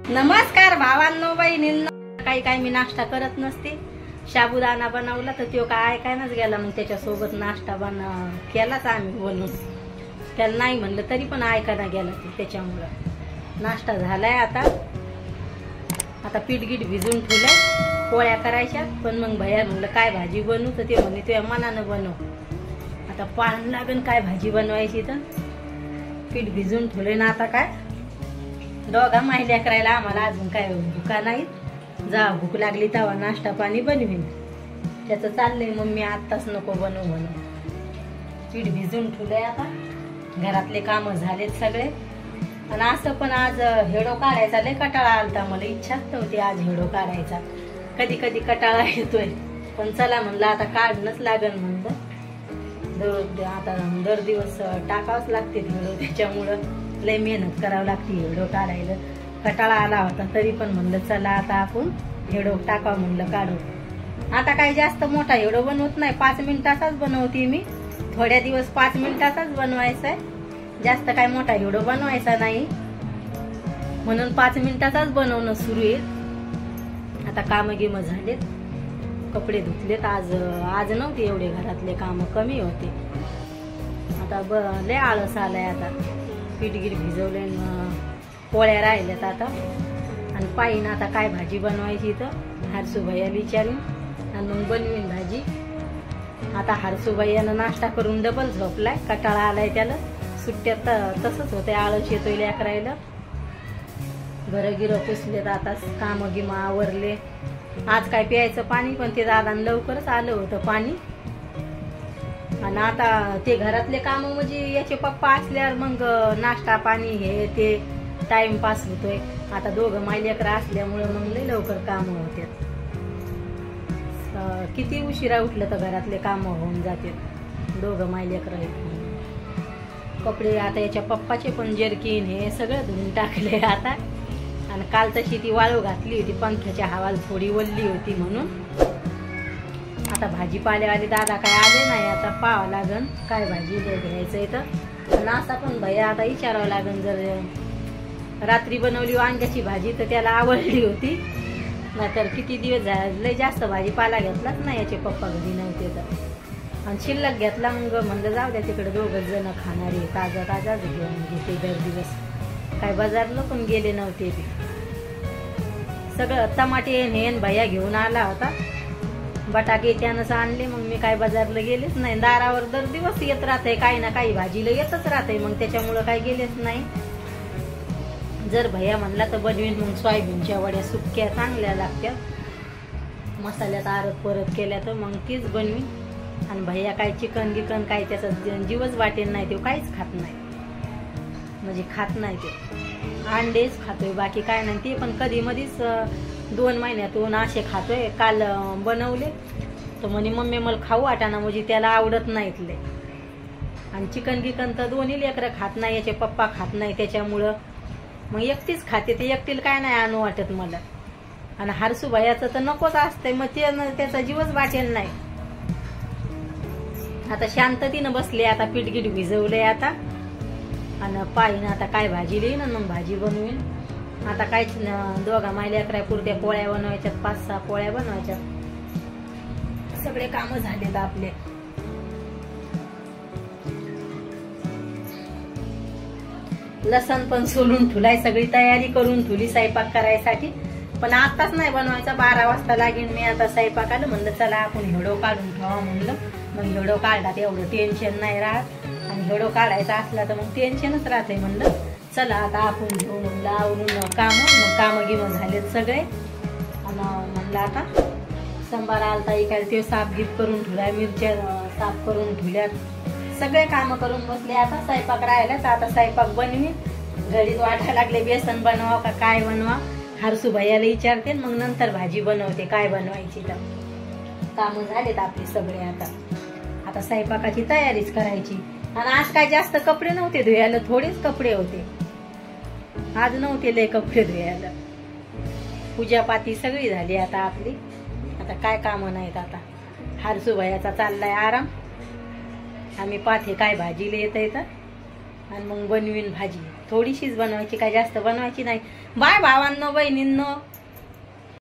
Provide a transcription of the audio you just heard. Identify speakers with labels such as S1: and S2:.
S1: नमस्कार भावांनो बहिणींनो, काही मी नाश्ता करत नसते। साबुदाणा बनवला तर तो काय नच गेला, मग त्याच्यासोबत नाश्ता केलाच आम्ही बोलून। त्याला नाही म्हणलं तरी पण ऐकायला गेला त्याच्यामुळं नाश्ता झालाय। आता पीठ भिजून ठेवलंय, पोळ्या करायच्या। पण मग भैया म्हणलं काय भाजी बनवू, तर ते म्हणे तुझ्या मनानं बनव। आता पाहणं लागेल काय भाजी बनवायची। तर पीठ भिजून ठेवलंय ना, आता काय दोघा महिल्या करायला आम्हाला अजून काय भुका नाहीत। जा भूक लागली तेव्हा नाश्ता पाणी बनवीन। त्याचं चाललंय मम्मी आत्ताच नको बनवू म्हणून। पीठ भिजून ठेवलंय, आता घरातले काम झालेत सगळे। आणि असं पण आज हेडो काढायचा लय कटाळा आलता, मला इच्छाच नव्हती आज हेडो काढायचा। कधी कटाळा येतोय, पण चला म्हणलं आता काढणंच लागेल म्हणलं। आता दर दिवस टाकावंच लागते हेडो, त्याच्यामुळं लय मेहनत करावं लागते हेडो काढायला। कटाळा आला होता तरी पण म्हणलं चला आता आपण हेडो टाकावं म्हणलं काढू। आता काही जास्त मोठा हेडो बनवत नाही, 5 मिनिटाचाच बनवते मी। थोड्या दिवस 5 मिनिटाचाच बनवायचा आहे, जास्त काय मोठा हेडो बनवायचा नाही, म्हणून 5 मिनिटाचाच बनवणं सुरू आहे। आता काम गिम झालेत, कपडे धुतलेत। आज नव्हते एवढे, घरातले काम कमी होते। आता लय आळस आलाय। आता पीठ भिजवले, पोळ्या राहिल्यात आता। आणि पाहिन आता काय भाजी बनवायची, तर हरसू भैया विचारीन आणि मग बनवीन भाजी। आता हरसू भैयानं नाश्ता करून डबल झोपलाय, कटाळा आलाय त्याला। सुट्ट्यात तसंच होते, आळस येतोय लेकरायला। घरं पुसलेत, आता काम गिम आवरले। आज काय प्यायचं पाणी पण ते दादानं लवकरच आलं होतं पाणी। आणि आता ते घरातले काम म्हणजे याचे पप्पा असल्यावर मग नाश्ता पाणी हे ते टाइमपास होतोय। आता दोघं मायलेकरं असल्यामुळे मग लय लवकर काम होते। किती उशिरा उठलं तर घरातले काम होऊन जाते, दोघं मायलेकरं आहेत। कपडे आता याच्या पप्पाचे पण जर्किन हे सगळं धुवून टाकले आता। आणि काल तशी ती वाळू घातली होती, पंख्याच्या हवाला थोडी वल्ली होती म्हणून। आता भाजीपाल्यावाले दादा काय आले नाही, आता पाहावं लागन काय भाजी घ्यायचंय। तर नाश्ता पण भैया आता विचारावं लागन। जर रात्री बनवली वांग्याची भाजी तर त्याला आवडली होती, नाहीतर किती दिवस झाले जास्त भाजीपाला घेतलाच नाही याचे पप्पा घरी नव्हते तर। आणि शिल्लक घेतला, मग म्हणलं जाऊ द्या तिकडे दोघं जण खाणारे, ताजाच घेऊन घेते दर दिवस। काय बाजारला पण गेले नव्हते ते, सगळं टमाटे हेन भैया घेऊन आला होता। बटाटे त्यानंच आणले, मग मी काय बाजारला गेलेच नाही। दारावर दर दिवस येत राहते, काही ना काही भाजीला येतच राहते, मग त्याच्यामुळं काही गेलेच नाही। जर भैया म्हणला तर बनवीन मग सोयाबीनच्या वड्या, सुक्या चांगल्या लागतात, मसाल्यात आरत परत केल्या तर मग तीच बनवीन। आणि भैया काय चिकन गिकन काय त्याचा जीवच वाटेल नाही, तो काहीच खात नाही, म्हणजे खात नाही ते। अंडेच खातोय, बाकी काय नाही। ते पण कधी मधीच 2 महिन्यातून असे खातोय। काल बनवले तर म्हणे मम्मी मला खाऊ वाटाना, म्हणजे त्याला आवडत नाहीत लय। आणि चिकन गिकन तर दोन्ही लेकरं खात नाही, याचे पप्पा खात नाही, त्याच्यामुळं मग एकटीच खाते। ते एकटीला काय नाही आणू वाटत मला। आणि हरसू भैयाचं तर नकोच असतंय, मग त्याचा जीवच वाटेल नाही। आता शांततेनं बसले, आता पीठ भिजवलंय आता। आणि पाहिन आता काय भाजी लिहीन, मग भाजी बनवीन। आता काहीच दोघा मायलेकरा पुरत्या पोळ्या बनवायच्यात, 5-6 पोळ्या बनवायच्या। सगळे काम झालेत आपले। लसण पण सोलून ठुलाय, सगळी तयारी करून ठुली स्वयंपाक करायसाठी। पण आताच नाही बनवायचा, 12 वाजता लागेल मी आता स्वयंपाकाला। म्हणलं चला आपण हेडो काढून ठेवा म्हणलं, मग हेडो काढला तर एवढं टेन्शन नाही राहत। आणि हेडो काढायचा असला तर मग टेन्शनच राहते। म्हणलं चला आता आपण घेऊन लावून काम गिम झालेत सगळे। आणि म्हणलं आता संभार आलता इकडे, ते साफगीत करून ठेवलाय, मिरच्या साफ करून ठेवल्यात, सगळे काम करून बसले। आता स्वयंपाक राहिलाच, आता स्वयंपाक बनवी। घडीत वाटायला लागले बेसन बनवा का काय बनवा, हरसू भैयाला विचारते, मग नंतर भाजी बनवते काय बनवायची। तर काम झालेत आपले सगळे। आता स्वयंपाकाची तयारीच करायची। आणि आज काय जास्त कपडे नव्हते धुयाला, थोडेच कपडे होते आज, नव्हते लय कपडे धुयाला। पूजापाती सगळी झाली आता आपली, आता काय काम नाहीत। आता हरसू भैयाचा चाललाय आराम, आम्ही पाथे काय भाजीला येत आणि मग बनवीन भाजी। थोडीशीच बनवायची, काय जास्त बनवायची नाही. बाय भावांनो बहिणींनो,